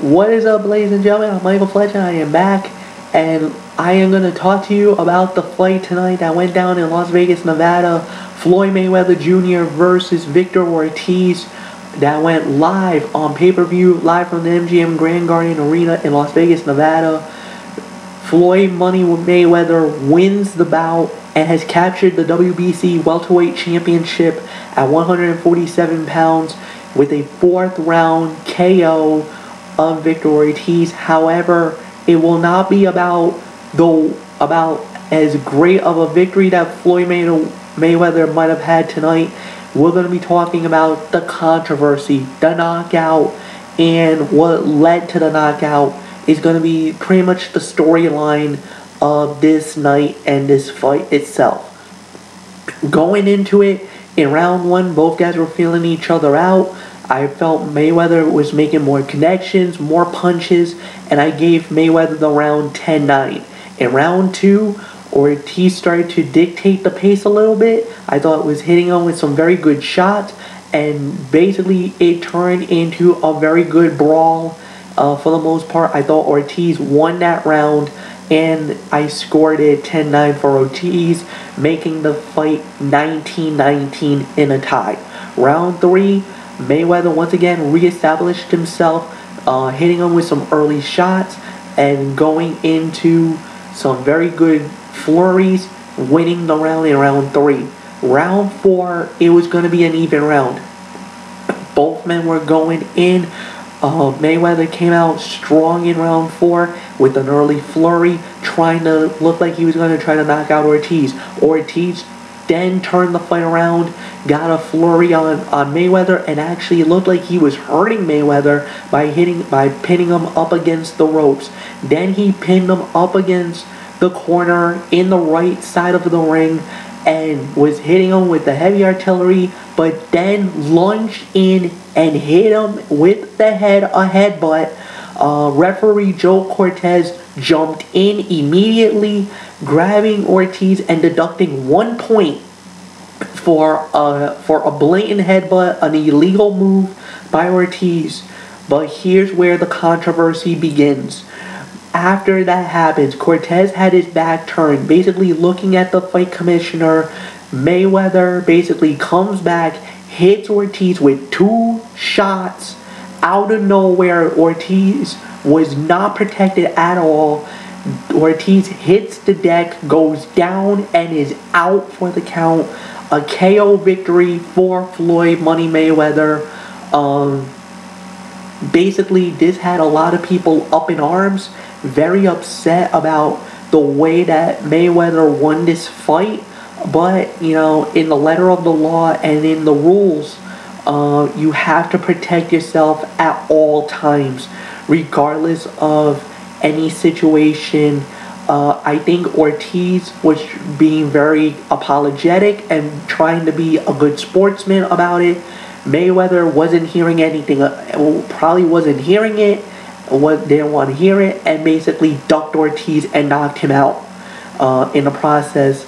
What is up, ladies and gentlemen? I'm Michael Fletcher. I am back, and I am going to talk to you about the fight tonight that went down in Las Vegas, Nevada. Floyd Mayweather Jr. versus Victor Ortiz. That went live on pay-per-view, live from the MGM Grand Garden Arena in Las Vegas, Nevada. Floyd Money Mayweather wins the bout and has captured the WBC Welterweight Championship at 147 pounds with a fourth round KO of Victor Ortiz. However, it will not be about as great of a victory that Floyd Mayweather might have had tonight. We're going to be talking about the controversy, the knockout, and what led to the knockout is going to be pretty much the storyline of this night and this fight itself. Going into it, in round one, both guys were feeling each other out. I felt Mayweather was making more connections, more punches, and I gave Mayweather the round 10-9. In round two, Ortiz started to dictate the pace a little bit. I thought it was hitting him with some very good shots, and basically it turned into a very good brawl. For the most part, I thought Ortiz won that round, and I scored it 10-9 for Ortiz, making the fight 19-19 in a tie. Round three, Mayweather once again reestablished himself, hitting him with some early shots and going into some very good flurries, winning the round in round three. Round four, it was going to be an even round. Both men were going in. Mayweather came out strong in round four with an early flurry, trying to look like he was going to try to knock out Ortiz. Ortiz then turned the fight around, got a flurry on Mayweather, and actually looked like he was hurting Mayweather by pinning him up against the ropes. Then he pinned him up against the corner in the right side of the ring and was hitting him with the heavy artillery, but then lunged in and hit him with the headbutt. Referee Joe Cortez jumped in immediately, grabbing Ortiz and deducting 1 point for a blatant headbutt, an illegal move by Ortiz. But here's where the controversy begins. After that happens, Cortez had his back turned, basically looking at the fight commissioner. Mayweather basically comes back, hits Ortiz with 2 shots out of nowhere. Ortiz was not protected at all. Ortiz hits the deck, goes down, and is out for the count. A KO victory for Floyd Money Mayweather. Basically, this had a lot of people up in arms, very upset about the way that Mayweather won this fight. But, you know, in the letter of the law and in the rules, you have to protect yourself at all times, regardless of any situation. I think Ortiz was being very apologetic and trying to be a good sportsman about it. Mayweather wasn't hearing anything, probably wasn't hearing it, didn't want to hear it, and basically ducked Ortiz and knocked him out. In the process,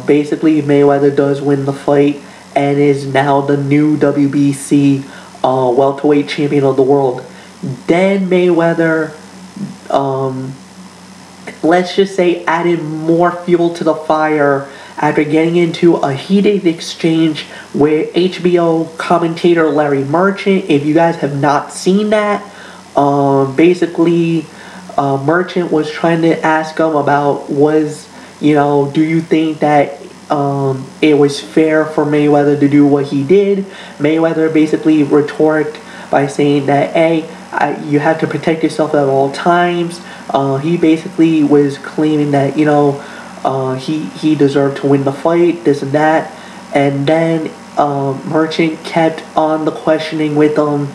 basically Mayweather does win the fight and is now the new WBC welterweight champion of the world. Then Mayweather, let's just say, added more fuel to the fire after getting into a heated exchange with HBO commentator Larry Merchant. If you guys have not seen that, basically Merchant was trying to ask him about do you think that it was fair for Mayweather to do what he did? Mayweather basically retorted by saying that, hey, you have to protect yourself at all times. He basically was claiming that, he deserved to win the fight, this and that. And then Merchant kept on the questioning with him,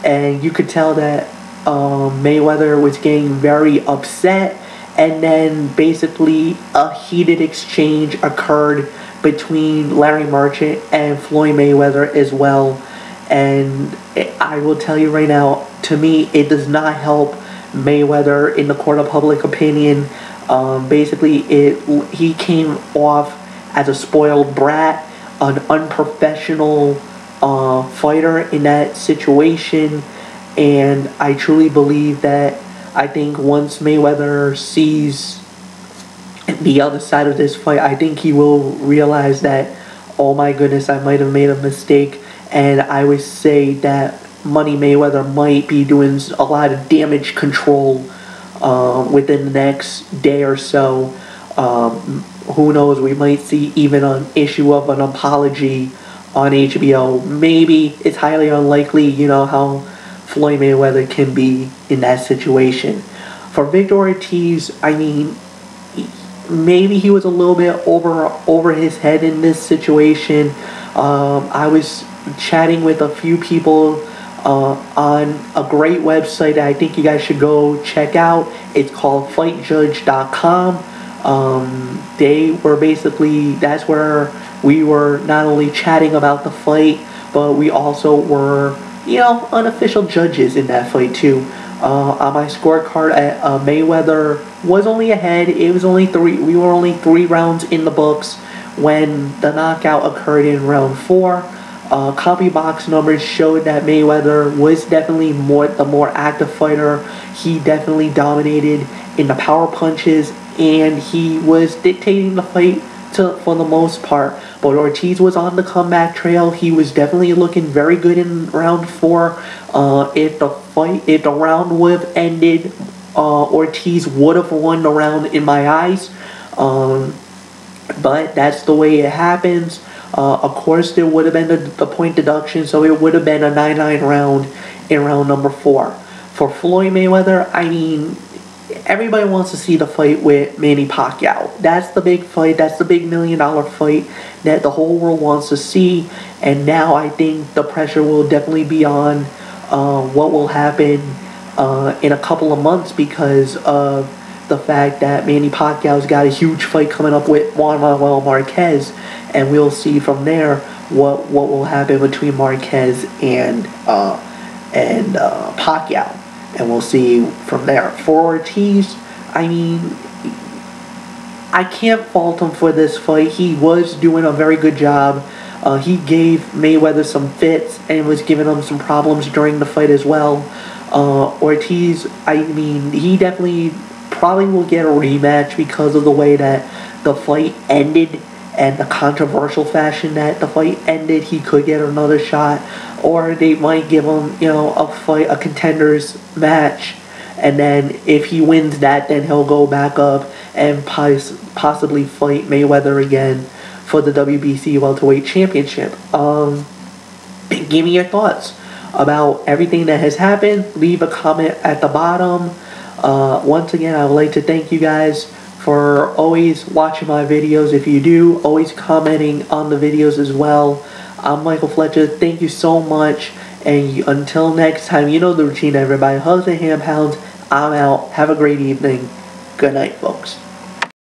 and you could tell that Mayweather was getting very upset. And then basically a heated exchange occurred between Larry Merchant and Floyd Mayweather as well. And I will tell you right now, to me, it does not help Mayweather in the court of public opinion. Basically, he came off as a spoiled brat, an unprofessional fighter in that situation, And I truly believe that, I think once Mayweather sees the other side of this fight, I think he will realize that, oh my goodness, I might have made a mistake. And I would say that Money Mayweather might be doing a lot of damage control within the next day or so. Who knows, we might see even an issue of an apology on HBO. Maybe. It's highly unlikely. You know how Floyd Mayweather can be in that situation. For Victor Ortiz, I mean, maybe he was a little bit over his head in this situation. I was chatting with a few people on a great website that I think you guys should go check out. It's called fightjudge.com. They were basically, that's where we were not only chatting about the fight, but we also were, you know, unofficial judges in that fight too. On my scorecard, Mayweather was only ahead. It was only we were only 3 rounds in the books when the knockout occurred in round 4. Copy box numbers showed that Mayweather was definitely the more active fighter. He definitely dominated in the power punches, and he was dictating the fight for the most part. But Ortiz was on the comeback trail. He was definitely looking very good in round 4. If the round would have ended, Ortiz would have won the round in my eyes. But that's the way it happens. Of course, there would have been the point deduction, so it would have been a 9-9 round in round number 4. For Floyd Mayweather, I mean, everybody wants to see the fight with Manny Pacquiao. That's the big fight. That's the big $1 million fight that the whole world wants to see. And now I think the pressure will definitely be on what will happen in a couple of months, because of the fact that Manny Pacquiao's got a huge fight coming up with Juan Manuel Marquez, and we'll see from there what will happen between Marquez and Pacquiao, and we'll see from there. For Ortiz, I mean, I can't fault him for this fight. He was doing a very good job. He gave Mayweather some fits and was giving him some problems during the fight as well. Ortiz, I mean, he definitely probably will get a rematch because of the way that the fight ended and the controversial fashion that the fight ended. He could get another shot, or they might give him, you know, a contenders match, and then if he wins that, then he'll go back up and possibly fight Mayweather again for the WBC Welterweight Championship. Give me your thoughts about everything that has happened. Leave a comment at the bottom. Once again, I would like to thank you guys for always watching my videos. If you do, always commenting on the videos as well. I'm Michael Fletcher. Thank you so much. And until next time, you know the routine, everybody. Hugs and hand pounds. I'm out. Have a great evening. Good night, folks.